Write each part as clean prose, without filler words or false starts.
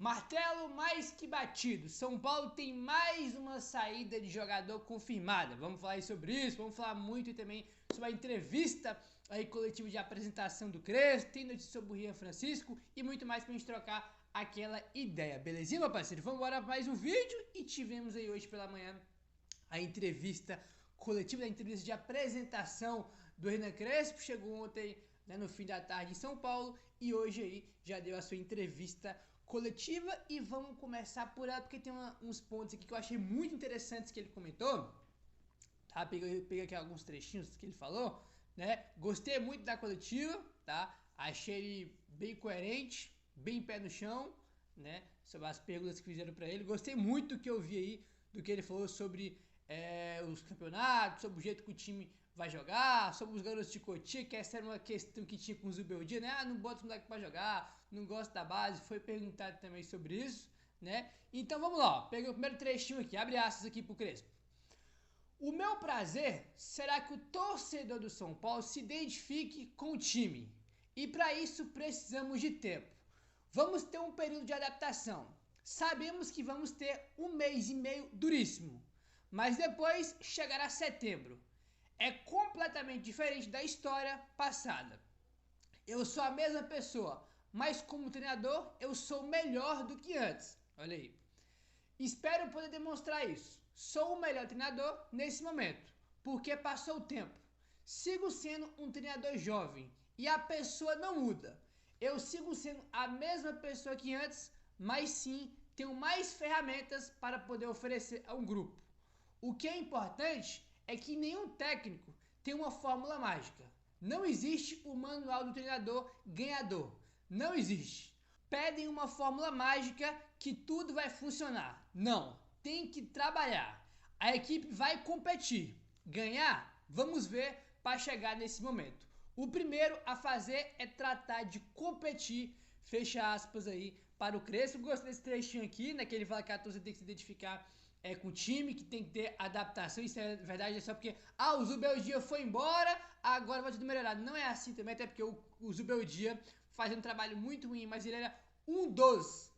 Martelo mais que batido. São Paulo tem mais uma saída de jogador confirmada. Vamos falar sobre isso, vamos falar muito também sobre a entrevista aí coletiva de apresentação do Crespo, tem notícia sobre o Rian Francisco e muito mais pra gente trocar aquela ideia. Belezinha, meu parceiro? Vamos embora para mais um vídeo e tivemos aí hoje pela manhã a entrevista coletiva, a entrevista de apresentação do Hernan Crespo. Chegou ontem, né, no fim da tarde em São Paulo e hoje aí já deu a sua entrevista coletiva e vamos começar por ela porque tem uns pontos aqui que eu achei muito interessantes que ele comentou, tá? Peguei aqui alguns trechinhos que ele falou, né? Gostei muito da coletiva, tá? Achei ele bem coerente, bem pé no chão, né? Sobre as perguntas que fizeram para ele. Gostei muito do que eu vi aí, do que ele falou sobre os campeonatos, sobre o jeito que o time vai jogar, sobre os garotos de Cotia, que essa era uma questão que tinha com o Zubeldia, né? Ah, não bota os moleques pra jogar, não gosta da base, foi perguntado também sobre isso, né? Então vamos lá, ó. Peguei o primeiro trechinho aqui, abre aspas aqui pro Crespo. O meu prazer será que o torcedor do São Paulo se identifique com o time. E para isso precisamos de tempo. Vamos ter um período de adaptação. Sabemos que vamos ter um mês e meio duríssimo. Mas depois chegará setembro. É completamente diferente da história passada. Eu sou a mesma pessoa, mas como treinador eu sou melhor do que antes. Olha aí. Espero poder demonstrar isso. Sou o melhor treinador nesse momento, porque passou o tempo. Sigo sendo um treinador jovem e a pessoa não muda. Eu sigo sendo a mesma pessoa que antes, mas sim tenho mais ferramentas para poder oferecer a um grupo. O que é importante é que nenhum técnico tem uma fórmula mágica. Não existe o manual do treinador ganhador. Não existe. Pedem uma fórmula mágica que tudo vai funcionar. Não, tem que trabalhar. A equipe vai competir. Ganhar? Vamos ver para chegar nesse momento. O primeiro a fazer é tratar de competir, fecha aspas aí, para o Crespo. Gostei desse trechinho aqui, né, que ele fala que a torcida tem que se identificar com o time, que tem que ter adaptação. Isso é verdade, é só porque o Zubeldia foi embora, agora vai tudo melhorado. Não é assim também, até porque o Zubeldia fazendo um trabalho muito ruim, mas ele era um dos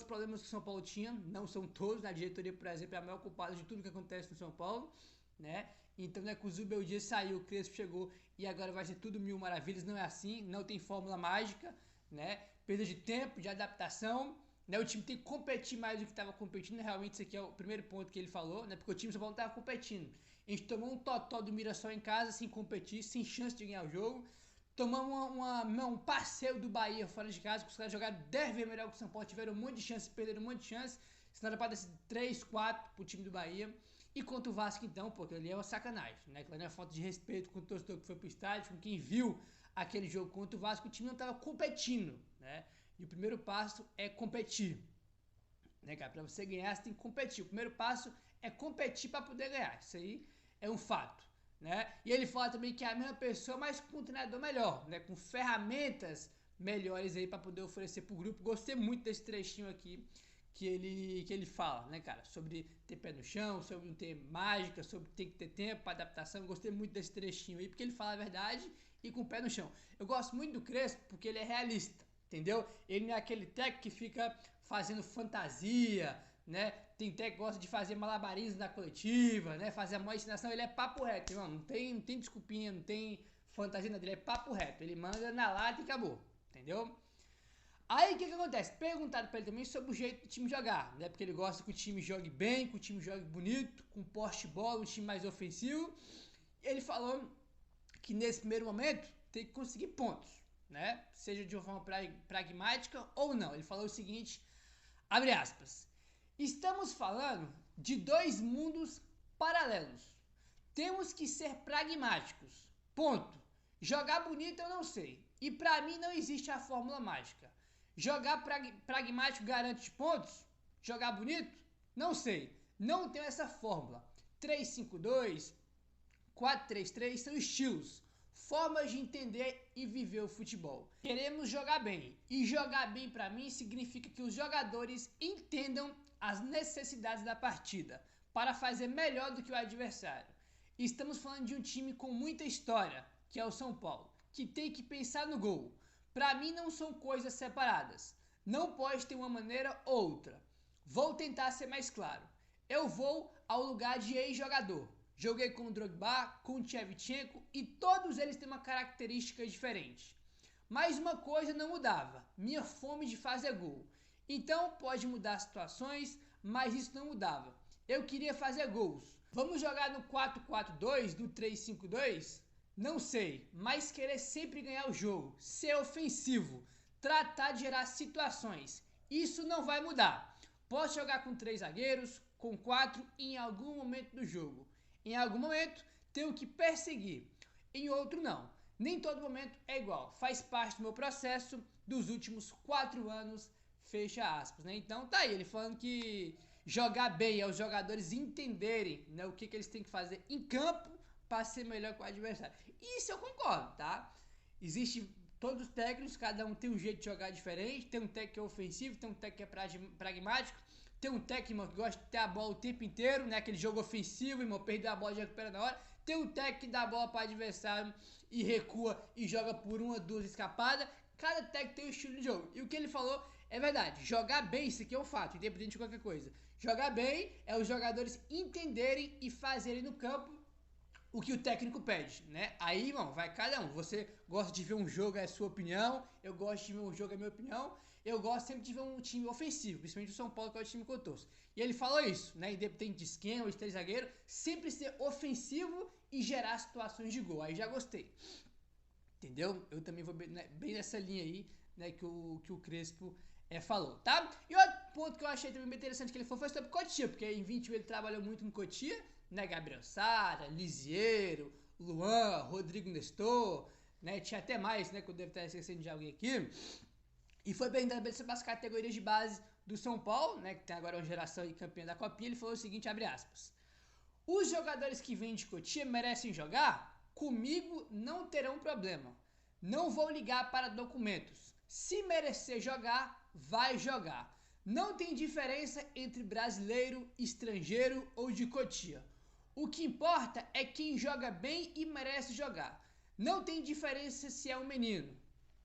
problemas que o São Paulo tinha, não são todos, na diretoria, por exemplo, é a maior culpada de tudo que acontece no São Paulo, né? Então não é que o Zubeldia saiu, o Crespo chegou e agora vai ser tudo mil maravilhas, não é assim, não tem fórmula mágica, né? Perda de tempo, de adaptação, né? O time tem que competir mais do que estava competindo, realmente isso aqui é o primeiro ponto que ele falou, né? Porque o time do São Paulo não estava competindo. A gente tomou um totó do Mirassol em casa, sem competir, sem chance de ganhar o jogo. Tomamos um passeio do Bahia fora de casa, que os caras jogaram 10 vezes melhor que o São Paulo, tiveram um monte de chance, perderam um monte de chance, senão era para descer 3, 4 pro time do Bahia. E contra o Vasco então, porque ali é uma sacanagem, né? Aquilo ali é uma falta de respeito com o torcedor que foi pro estádio, com quem viu aquele jogo contra o Vasco, o time não estava competindo, né? E o primeiro passo é competir, né, cara? Para você ganhar, você tem que competir. O primeiro passo é competir para poder ganhar. Isso aí é um fato, né? E ele fala também que é a mesma pessoa, mas com um treinador melhor, né? Com ferramentas melhores aí para poder oferecer pro grupo. Gostei muito desse trechinho aqui que ele fala, né, cara? Sobre ter pé no chão, sobre não ter mágica, sobre ter que ter tempo para adaptação. Gostei muito desse trechinho aí, porque ele fala a verdade e com o pé no chão. Eu gosto muito do Crespo porque ele é realista, entendeu? Ele não é aquele técnico que fica fazendo fantasia, né? Tem técnico que gosta de fazer malabarismo na coletiva, né? Fazer a maior ensinação. Ele é papo reto, irmão. Não tem desculpinha, não tem fantasia nada. Ele é papo reto. Ele manda na lata e acabou, entendeu? Aí o que acontece? Perguntaram pra ele também sobre o jeito do time jogar, né? Porque ele gosta que o time jogue bem, que o time jogue bonito, com poste de bola, um time mais ofensivo. E ele falou que nesse primeiro momento tem que conseguir pontos, né? Seja de uma forma pragmática ou não. Ele falou o seguinte, abre aspas, estamos falando de dois mundos paralelos. Temos que ser pragmáticos, ponto. Jogar bonito eu não sei, e pra mim não existe a fórmula mágica. Jogar pragmático garante pontos? Jogar bonito? Não sei, não tenho essa fórmula. 3-5-2, 4-3-3 são estilos, formas de entender e viver o futebol. Queremos jogar bem, e jogar bem para mim significa que os jogadores entendam as necessidades da partida para fazer melhor do que o adversário. Estamos falando de um time com muita história, que é o São Paulo, que tem que pensar no gol. Para mim não são coisas separadas. Não pode ter uma maneira ou outra. Vou tentar ser mais claro. Eu vou ao lugar de ex-jogador. Joguei com o Drogba, com o Shevchenko e todos eles têm uma característica diferente. Mas uma coisa não mudava, minha fome de fazer gol. Então pode mudar as situações, mas isso não mudava. Eu queria fazer gols. Vamos jogar no 4-4-2, no 3-5-2? Não sei, mas querer sempre ganhar o jogo, ser ofensivo, tratar de gerar situações. Isso não vai mudar. Posso jogar com 3 zagueiros, com 4 em algum momento do jogo. Em algum momento tenho que perseguir, em outro não. Nem todo momento é igual, faz parte do meu processo dos últimos 4 anos, fecha aspas, né? Então tá aí, ele falando que jogar bem é os jogadores entenderem, né, o que eles têm que fazer em campo para ser melhor que o adversário. Isso eu concordo, tá? Existe todos os técnicos, cada um tem um jeito de jogar diferente, tem um técnico que é ofensivo, tem um técnico que é pragmático, tem um técnico que gosta de ter a bola o tempo inteiro, né, aquele jogo ofensivo, irmão, perder a bola e recupera na hora. Tem um técnico que dá a bola para o adversário e recua e joga por 1 ou 2 escapadas. Cada técnico tem um estilo de jogo. E o que ele falou é verdade. Jogar bem, isso aqui é um fato, independente de qualquer coisa. Jogar bem é os jogadores entenderem e fazerem no campo o que o técnico pede, né? Aí, irmão, vai cada um. Você gosta de ver um jogo, é a sua opinião. Eu gosto de ver um jogo, é a minha opinião. Eu gosto sempre de ver um time ofensivo, principalmente o São Paulo, que é o time que eu torço. E ele falou isso, né? Independente de esquema, de 3 zagueiros, sempre ser ofensivo e gerar situações de gol. Aí já gostei. Entendeu? Eu também vou bem nessa linha aí, né? Que o Crespo falou, tá? E outro ponto que eu achei também bem interessante que ele falou foi sobre Cotia, porque em 21 ele trabalhou muito no Cotia, né? Gabriel Sara, Lisiero, Luan, Rodrigo Nestor, né? Tinha até mais, né? Que eu devo estar esquecendo de alguém aqui. E foi bem também sobre as categorias de base do São Paulo, né? Que tem agora uma geração e campeã da Copinha. Ele falou o seguinte, abre aspas. Os jogadores que vêm de Cotia merecem jogar? Comigo não terão problema. Não vou ligar para documentos. Se merecer jogar, vai jogar. Não tem diferença entre brasileiro, estrangeiro ou de Cotia. O que importa é quem joga bem e merece jogar. Não tem diferença se é um menino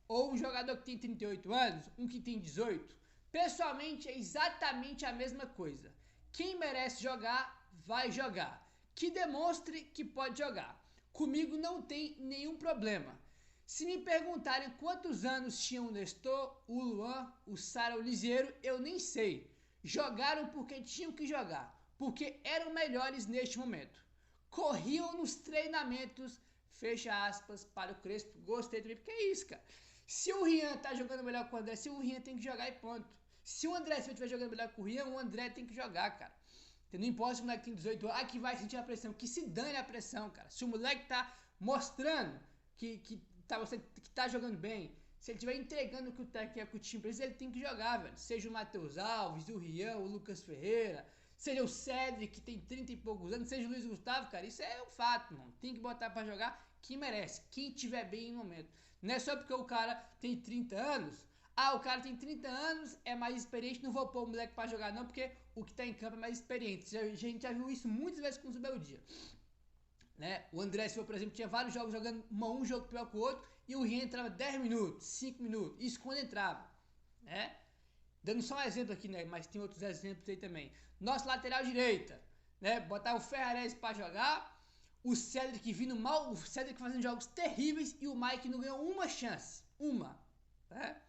ou um jogador que tem 38 anos, um que tem 18. Pessoalmente é exatamente a mesma coisa. Quem merece jogar, vai jogar. Que demonstre que pode jogar. Comigo não tem nenhum problema. Se me perguntarem quantos anos tinham o Nestor, o Luan, o Sara, o Lisiero, eu nem sei. Jogaram porque tinham que jogar, porque eram melhores neste momento. Corriam nos treinamentos, fecha aspas, para o Crespo. Gostei também, porque é isso, cara. Se o Rian tá jogando melhor que o André, se o Rian tem que jogar e ponto. Se o André estiver jogando melhor que o Rian, o André tem que jogar, cara. Não importa se o moleque tem 18 anos, que vai sentir a pressão, que se dane a pressão, cara. Se o moleque tá mostrando que tá jogando bem, se ele estiver entregando o que o técnico quer com o time pra ele tem que jogar, velho. Seja o Matheus Alves, o Rian, o Lucas Ferreira, seja o Cedric, que tem 30 e poucos anos, seja o Luiz Gustavo, cara, isso é um fato, mano. Tem que botar pra jogar quem merece, quem tiver bem no momento. Não é só porque o cara tem 30 anos, o cara tem 30 anos, é mais experiente, não vou pôr o moleque pra jogar não, porque o que tá em campo é mais experiente. A gente já viu isso muitas vezes com o Zubeldia. Né? O André Silva, por exemplo, tinha vários jogos jogando um jogo pior que o outro, e o Rian entrava 10 minutos, 5 minutos, isso quando entrava, né? Dando só um exemplo aqui, né? Mas tem outros exemplos aí também. Nosso lateral direita, né? Botar o Ferrares pra jogar, o Cedric vindo mal, o Cedric fazendo jogos terríveis e o Mike não ganhou uma chance, né?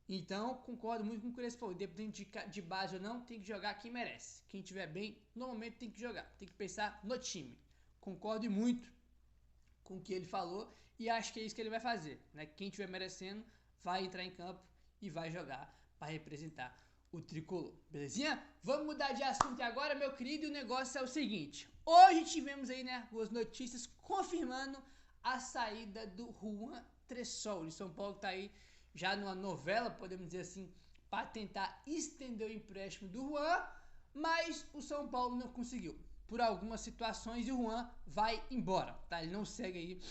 Então, concordo muito com o que eles falaram. Independente de base ou não, tem que jogar quem merece. Quem tiver bem, normalmente tem que jogar. Tem que pensar no time. Concordo muito com o que ele falou e acho que é isso que ele vai fazer, né? Quem estiver merecendo vai entrar em campo e vai jogar para representar o tricolor, belezinha? Vamos mudar de assunto agora, meu querido, e o negócio é o seguinte. Hoje tivemos aí, né, as notícias confirmando a saída do Juan Tressol. O São Paulo tá aí já numa novela, podemos dizer assim, para tentar estender o empréstimo do Juan, mas o São Paulo não conseguiu. Por algumas situações e o Juan vai embora, tá? Ele não segue aí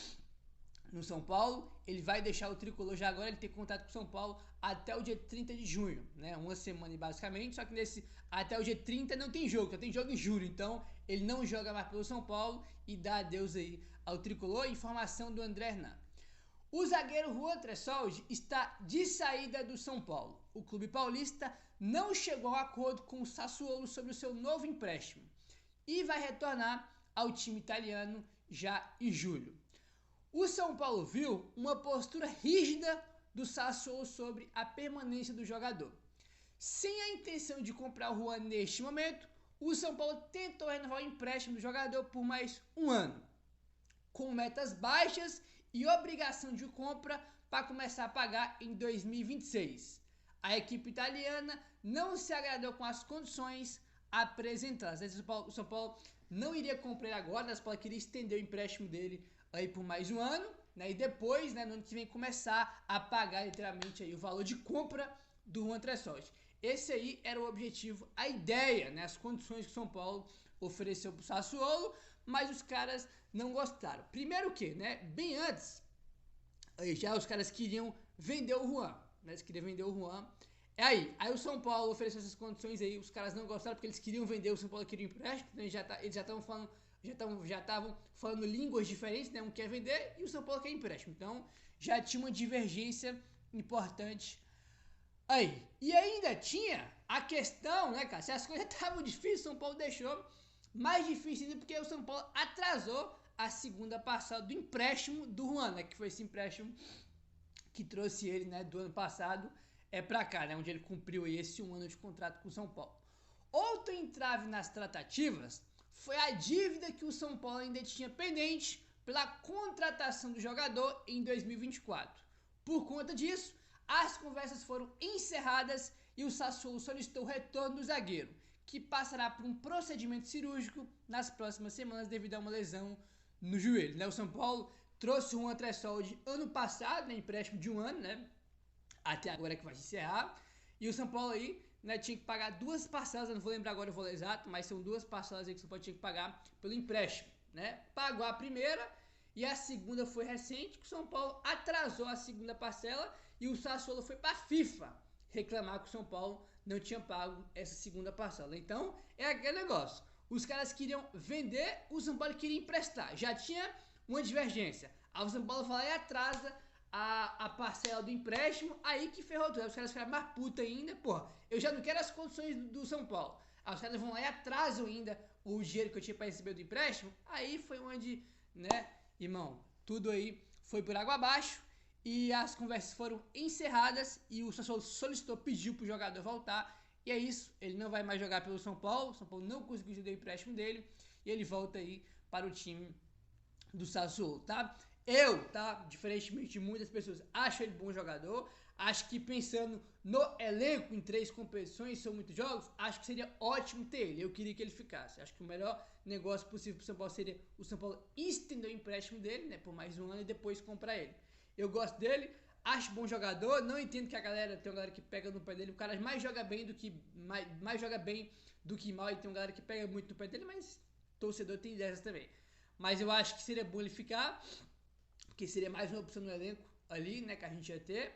no São Paulo, ele vai deixar o tricolor já agora, ele tem contato com o São Paulo até o dia 30 de junho, né? Uma semana basicamente, só que até o dia 30 não tem jogo, só tem jogo em julho, então ele não joga mais pelo São Paulo e dá adeus aí ao tricolor. Informação do André Hernan. O zagueiro Juan Tressoldi está de saída do São Paulo. O clube paulista não chegou a acordo com o Sassuolo sobre o seu novo empréstimo e vai retornar ao time italiano já em julho. O São Paulo viu uma postura rígida do Sassuolo sobre a permanência do jogador. Sem a intenção de comprar o Juan neste momento, o São Paulo tentou renovar o empréstimo do jogador por mais um ano, com metas baixas e obrigação de compra para começar a pagar em 2026. A equipe italiana não se agradou com as condições apresentadas. O São Paulo não iria comprar ele agora, o São Paulo queria estender o empréstimo dele aí por mais um ano, né, e depois, né, no ano que vem, começar a pagar literalmente aí o valor de compra do Juan Tressoldi. Esse aí era o objetivo, a ideia, né, as condições que o São Paulo ofereceu para o Sassuolo, mas os caras não gostaram. Primeiro que, né, bem antes, já os caras queriam vender o Juan, né, eles queriam vender o Juan. Aí o São Paulo ofereceu essas condições aí, os caras não gostaram porque eles queriam vender, o São Paulo queria empréstimo, então eles já estavam falando línguas diferentes, né, um quer vender e o São Paulo quer empréstimo, então já tinha uma divergência importante aí. E ainda tinha a questão, né, cara, se as coisas estavam difíceis, o São Paulo deixou mais difícil ainda porque o São Paulo atrasou a segunda parcela do empréstimo do Juan, né, que foi esse empréstimo que trouxe ele, né, do ano passado pra cá, né, onde ele cumpriu aí esse um ano de contrato com o São Paulo. Outro entrave nas tratativas foi a dívida que o São Paulo ainda tinha pendente pela contratação do jogador em 2024. Por conta disso, as conversas foram encerradas e o Sassuolo solicitou o retorno do zagueiro, que passará por um procedimento cirúrgico nas próximas semanas devido a uma lesão no joelho, né? O São Paulo trouxe o Juan Tressoldi ano passado, né, empréstimo de um ano, né, até agora que vai se encerrar, e o São Paulo aí, né, tinha que pagar duas parcelas, eu não vou lembrar agora o valor exato, mas são duas parcelas aí que o São Paulo tinha que pagar pelo empréstimo, né? Pagou a primeira e a segunda foi recente, que o São Paulo atrasou a segunda parcela e o Sassuolo foi para a FIFA reclamar que o São Paulo não tinha pago essa segunda parcela. Então, é aquele negócio. Os caras queriam vender, o São Paulo queria emprestar. Já tinha uma divergência. Aí o São Paulo vai lá e atrasa a parcela do empréstimo, aí que ferrou tudo. Aí os caras ficaram mais putos ainda, porra, eu já não quero as condições do São Paulo. Aí os caras vão lá e atrasam ainda o dinheiro que eu tinha para receber do empréstimo. Aí foi onde, né, irmão, tudo aí foi por água abaixo e as conversas foram encerradas e o Sassuolo solicitou, pediu pro jogador voltar. E é isso, ele não vai mais jogar pelo São Paulo, o São Paulo não conseguiu entender o empréstimo dele e ele volta aí para o time do Sassuolo, tá? Diferentemente de muitas pessoas, acho ele bom jogador, acho que pensando no elenco em 3 competições, são muitos jogos, acho que seria ótimo ter ele, eu queria que ele ficasse, acho que o melhor negócio possível para o São Paulo seria o São Paulo estender o empréstimo dele, né, por mais um ano e depois comprar ele. Eu gosto dele, acho bom jogador, não entendo que tem uma galera que pega no pé dele, o cara mais joga bem do que mais joga bem do que mal, e tem uma galera que pega muito no pé dele, mas torcedor tem dessas também. Mas eu acho que seria bom ele ficar, porque seria mais uma opção no elenco ali, né, que a gente ia ter,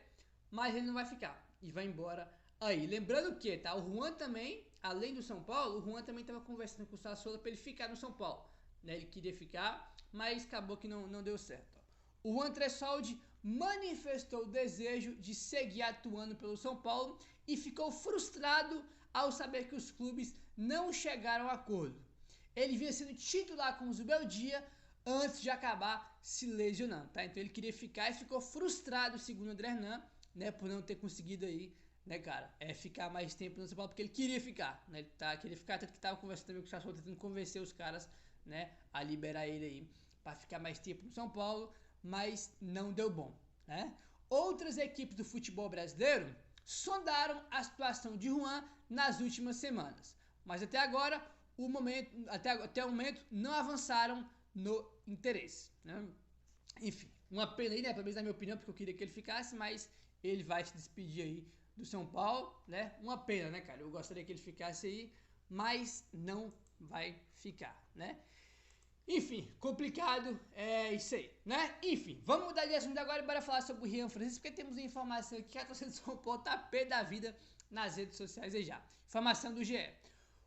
mas ele não vai ficar e vai embora aí. Lembrando que, tá, o Juan também, além do São Paulo, o Juan também estava conversando com o Sassuolo para ele ficar no São Paulo, né, ele queria ficar, mas acabou que não deu certo. O Juan Tressoldi manifestou o desejo de seguir atuando pelo São Paulo e ficou frustrado ao saber que os clubes não chegaram a acordo. Ele vinha sendo titular com o Zubeldia antes de acabar se lesionando, tá? Então ele queria ficar e ficou frustrado, segundo o André Hernan, né, por não ter conseguido aí, né, cara, ficar mais tempo no São Paulo, porque ele queria ficar, né, queria ficar, tanto que tava conversando também com o Sassuolo, tentando convencer os caras, né, a liberar ele aí, para ficar mais tempo no São Paulo, mas não deu bom, né? Outras equipes do futebol brasileiro sondaram a situação de Juan nas últimas semanas, mas até agora, até o momento, não avançaram no interesse, né? Enfim, uma pena aí, né? Pelo menos na minha opinião, porque eu queria que ele ficasse, mas ele vai se despedir aí do São Paulo, né? Uma pena, né, cara? Eu gostaria que ele ficasse aí, mas não vai ficar, né? Enfim, complicado, é isso aí, né? Enfim, vamos mudar de assunto agora e bora falar sobre o Rian Francisco, porque temos informação aqui que a torcida do São Paulo tá pé da vida nas redes sociais aí já. Informação do GE.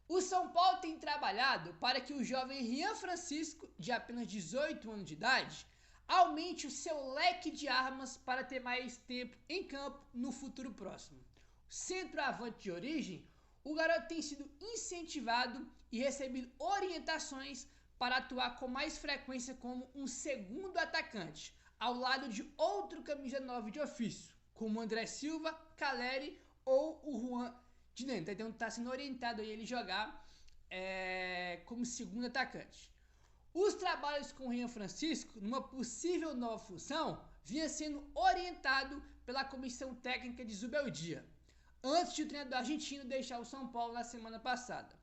O São Paulo tem trabalhado para que o jovem Rian Francisco, de apenas 18 anos de idade, aumente o seu leque de armas para ter mais tempo em campo no futuro próximo. Centroavante de origem, o garoto tem sido incentivado e recebido orientações para atuar com mais frequência como um segundo atacante, ao lado de outro camisa 9 de ofício, como o André Silva, Caleri ou o Juan de Nene. Então está sendo orientado a ele jogar como segundo atacante. Os trabalhos com o Rian Francisco, numa possível nova função, vinha sendo orientado pela comissão técnica de Zubeldia, antes de o treinador argentino deixar o São Paulo na semana passada.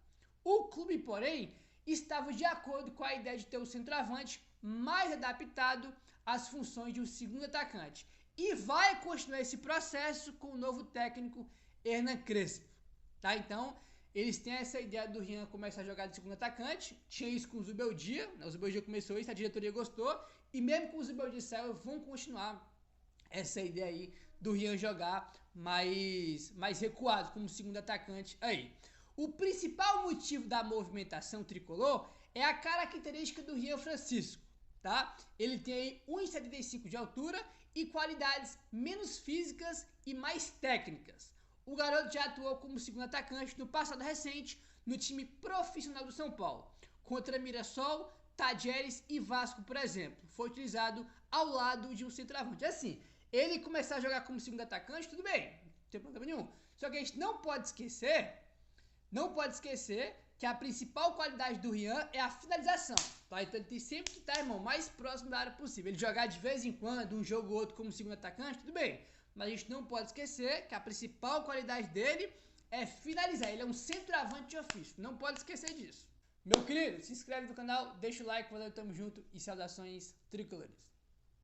O clube, porém, estava de acordo com a ideia de ter o centroavante mais adaptado às funções de um segundo atacante e vai continuar esse processo com o novo técnico Hernan Crespo. Tá? Então, eles têm essa ideia do Rian começar a jogar de segundo atacante. Tinha isso com o Zubeldia, né? O Zubeldia começou isso, a diretoria gostou. E mesmo com o Zubeldia saiu, vão continuar essa ideia aí do Rian jogar mais recuado como segundo atacante aí. O principal motivo da movimentação tricolor é a característica do Rian Francisco, tá? Ele tem 1,75 de altura e qualidades menos físicas e mais técnicas. O garoto já atuou como segundo atacante no passado recente no time profissional do São Paulo, contra Mirassol, Tajeres e Vasco, por exemplo. Foi utilizado ao lado de um centroavante. Assim, ele começar a jogar como segundo atacante, tudo bem, não tem problema nenhum. Só que a gente não pode esquecer que a principal qualidade do Rian é a finalização. Tá? Então ele tem sempre que estar, irmão, mais próximo da área possível. Ele jogar de vez em quando, um jogo ou outro como segundo atacante, tudo bem. Mas a gente não pode esquecer que a principal qualidade dele é finalizar. Ele é um centroavante de ofício. Não pode esquecer disso. Meu querido, se inscreve no canal, deixa o like, valeu, tamo junto e saudações tricolores.